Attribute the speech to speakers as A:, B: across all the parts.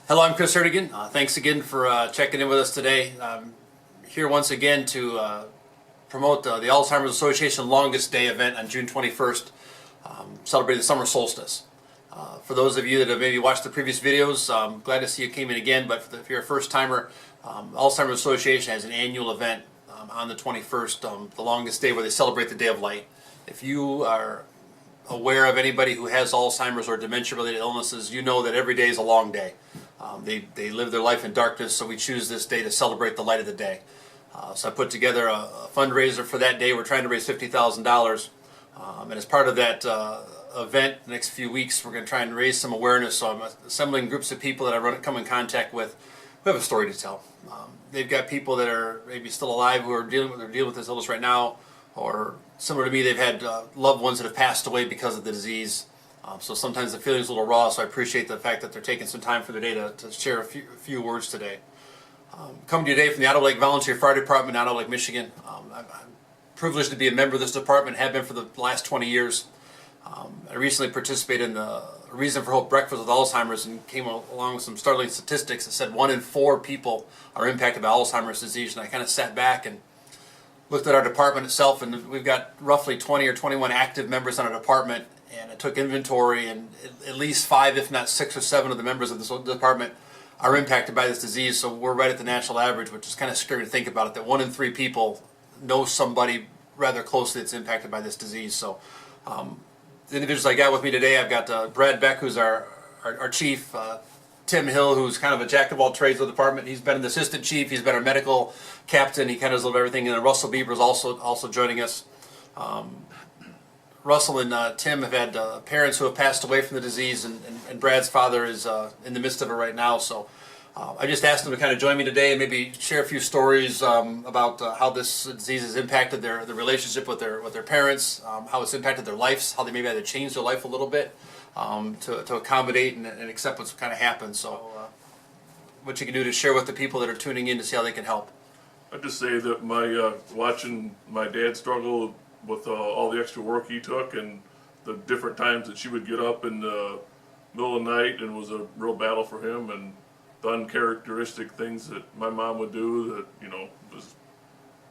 A: Hello, I'm Chris Hertigan. Thanks again for checking in with us today. Here once again to promote the Alzheimer's Association Longest Day event on June 21st, celebrating the summer solstice. For those of you that have maybe watched the previous videos, I'm glad to see you came in again, but if you're a first timer, Alzheimer's Association has an annual event on the 21st, the longest day, where they celebrate the Day of Light. If you are aware of anybody who has Alzheimer's or dementia-related illnesses, you know that every day is a long day. They live their life in darkness, so we choose this day to celebrate the light of the day. So I put together a fundraiser for that day. We're trying to raise $50,000. And as part of that event, the next few weeks, we're going to try and raise some awareness. So I'm assembling groups of people that I come in contact with who have a story to tell. They've got people that are maybe still alive who are dealing with this illness right now, or similar to me, they've had loved ones that have passed away because of the disease. So sometimes the feeling's a little raw, so I appreciate the fact that they're taking some time for the day to share a few words today. Coming to you today from the Ottawa Lake Volunteer Fire Department in Ottawa Lake, Michigan. I'm privileged to be a member of this department, have been for the last 20 years. I recently participated in the Reason for Hope Breakfast with Alzheimer's and came along with some startling statistics that said 1 in 4 people are impacted by Alzheimer's disease. And I kind of sat back and looked at our department itself, and we've got roughly 20 or 21 active members in our department. And I took inventory, and at least 5, if not 6 or 7 of the members of this department are impacted by this disease. So we're right at the national average, which is kind of scary to think about it, that 1 in 3 people know somebody rather closely that's impacted by this disease. So the individuals I got with me today, I've got Brad Beck, who's our chief, Tim Hill, who's kind of a jack of all trades of the department. He's been an assistant chief, he's been our medical captain, he kind of does a little everything, and then Russell Bieber is also joining us. Russell and Tim have had parents who have passed away from the disease, and Brad's father is in the midst of it right now. So I just asked them to kind of join me today and maybe share a few stories about how this disease has impacted their relationship with their parents, how it's impacted their lives, how they maybe had to change their life a little bit to accommodate and accept what's kind of happened. So what you can do to share with the people that are tuning in to see how they can help.
B: I'd just say that my watching my dad struggle with all the extra work he took and the different times that she would get up in the middle of the night, and it was a real battle for him, and the uncharacteristic things that my mom would do that, you know, was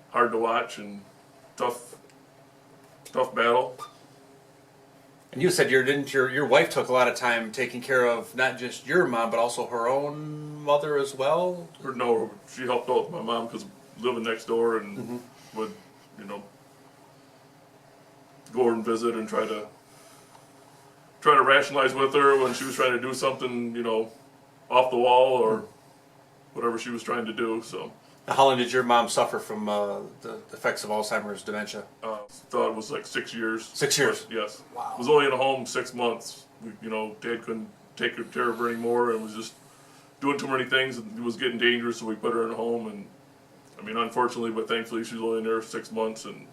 B: hard to watch and tough battle.
A: And you said your wife took a lot of time taking care of not just your mom, but also her own mother as well?
B: No, she helped out with my mom because living next door, and would, you know, go over and visit and try to rationalize with her when she was trying to do something, you know, off the wall or whatever she was trying to do. So.
A: Now, how long did your mom suffer from the effects of Alzheimer's dementia?
B: Thought it was like 6 years.
A: 6 years?
B: But, yes.
A: Wow.
B: Was only in a home 6 months. You know, Dad couldn't take care of her anymore and was just doing too many things, and it was getting dangerous, so we put her in a home. And I mean, unfortunately, but thankfully, she was only in there 6 months, and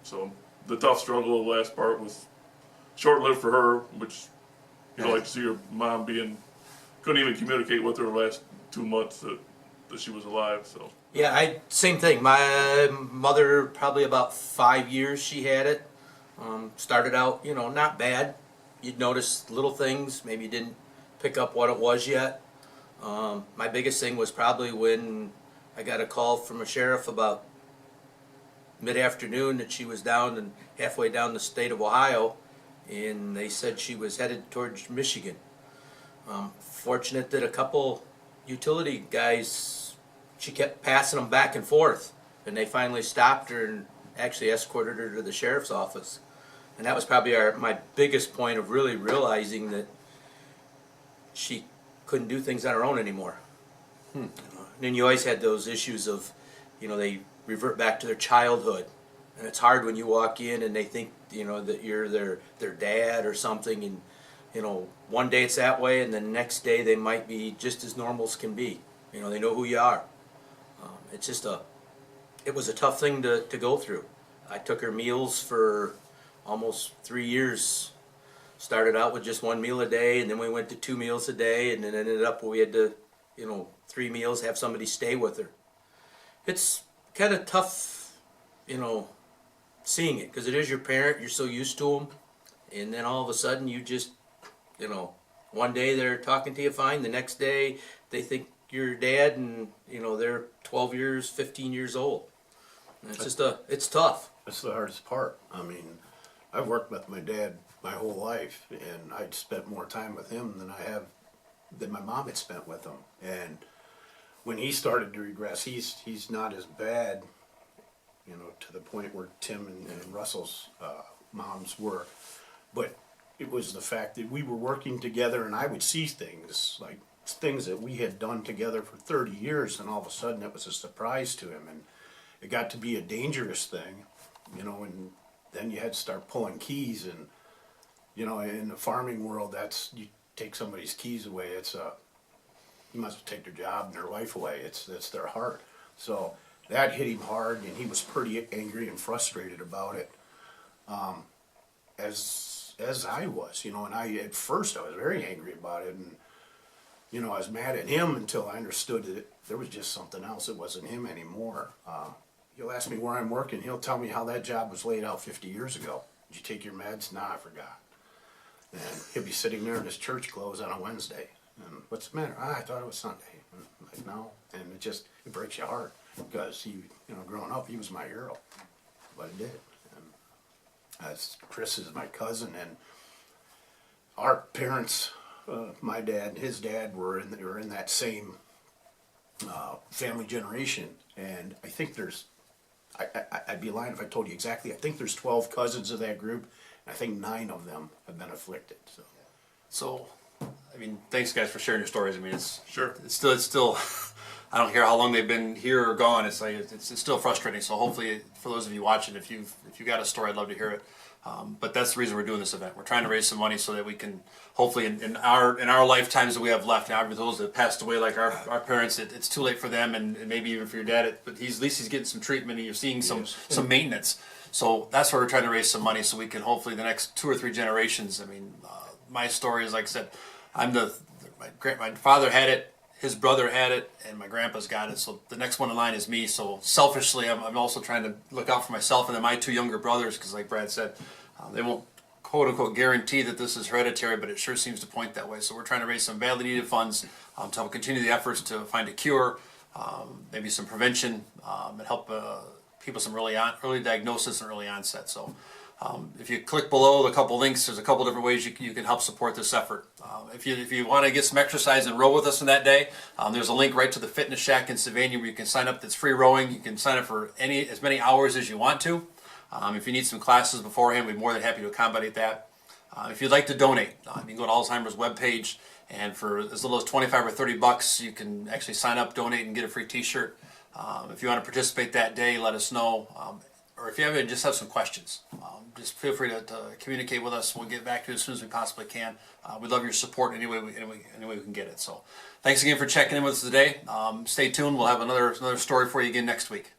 B: so the tough struggle, the last part, was short-lived for her, which, you know, like to see her mom couldn't even communicate with her the last 2 months that she was alive. So
C: yeah, same thing. My mother, probably about 5 years she had it. Started out, you know, not bad. You'd notice little things, maybe you didn't pick up what it was yet. My biggest thing was probably when I got a call from a sheriff about mid-afternoon that she was down and halfway down the state of Ohio, and they said she was headed towards Michigan. Fortunate that a couple utility guys, she kept passing them back and forth, and they finally stopped her and actually escorted her to the sheriff's office. And that was probably my biggest point of really realizing that she couldn't do things on her own anymore. And then you always had those issues of, you know, they revert back to their childhood, and it's hard when you walk in and they think, you know, that you're their dad or something, and you know, one day it's that way, and the next day they might be just as normal as can be. You know, they know who you are. It's just it was a tough thing to go through. I took her meals for almost 3 years. Started out with just 1 meal a day, and then we went to 2 meals a day, and then ended up where we had to, you know, 3 meals, have somebody stay with her. It's kind of tough, you know, seeing it, because it is your parent, you're so used to them, and then all of a sudden you just, you know, One day they're talking to you fine, the next day they think you're dad, and they're 12 years, 15 years old. And it's tough.
D: That's the hardest part. I mean, I've worked with my dad my whole life, and I'd spent more time with him than my mom had spent with him. And when he started to regress, he's not as bad, to the point where Tim and Russell's moms were. But it was the fact that we were working together, and I would see things like things that we had done together for 30 years, and all of a sudden it was a surprise to him, and it got to be a dangerous thing, and then you had to start pulling keys, and in the farming world, you take somebody's keys away, you must well take their job and their life away. It's their heart. So that hit him hard, and he was pretty angry and frustrated about it, as I was, and at first I was very angry about it, and I was mad at him until I understood that there was just something else. It wasn't him anymore. He'll ask me where I'm working. He'll tell me how that job was laid out 50 years ago. Did you take your meds? Nah, I forgot. And he'll be sitting there in his church clothes on a Wednesday. And what's the matter? I thought it was Sunday. And I'm like, no. And it breaks your heart, because growing up, he was my hero. But it did. And Chris is my cousin, and our parents, my dad and his dad, were in that same family generation. And I think I'd be lying if I told you exactly. I think there's 12 cousins of that group, and I think 9 of them have been afflicted.
A: So, I mean, thanks guys for sharing your stories. I mean, it's still. I don't care how long they've been here or gone. It's like it's still frustrating. So hopefully, for those of you watching, if you got a story, I'd love to hear it. But that's the reason we're doing this event. We're trying to raise some money so that we can hopefully in our lifetimes that we have left now, for those that passed away, like our parents, it's too late for them, and maybe even for your dad. But at least he's getting some treatment, and you're seeing some maintenance. So that's why we're trying to raise some money so we can hopefully the next 2 or 3 generations. I mean, my story is, like I said, my father had it. His brother had it, and my grandpa's got it. So the next one in line is me. So selfishly, I'm also trying to look out for myself and then my 2 younger brothers, because like Brad said, they won't quote unquote guarantee that this is hereditary, but it sure seems to point that way. So we're trying to raise some badly needed funds to help continue the efforts to find a cure, maybe some prevention, and help people some early diagnosis and early onset. So if you click below the couple links, there's a couple different ways you can help support this effort. If you want to get some exercise and row with us in that day, there's a link right to the Fitness Shack in Savannah where you can sign up. That's free rowing. You can sign up for as many hours as you want to. If you need some classes beforehand, we'd be more than happy to accommodate that. If you'd like to donate, you can go to Alzheimer's webpage, and for as little as $25 or $30, you can actually sign up, donate, and get a free T-shirt. If you want to participate that day, let us know. Or if you just have some questions, just feel free to communicate with us. We'll get back to you as soon as we possibly can. We'd love your support any way we can get it. So thanks again for checking in with us today. Stay tuned. We'll have another story for you again next week.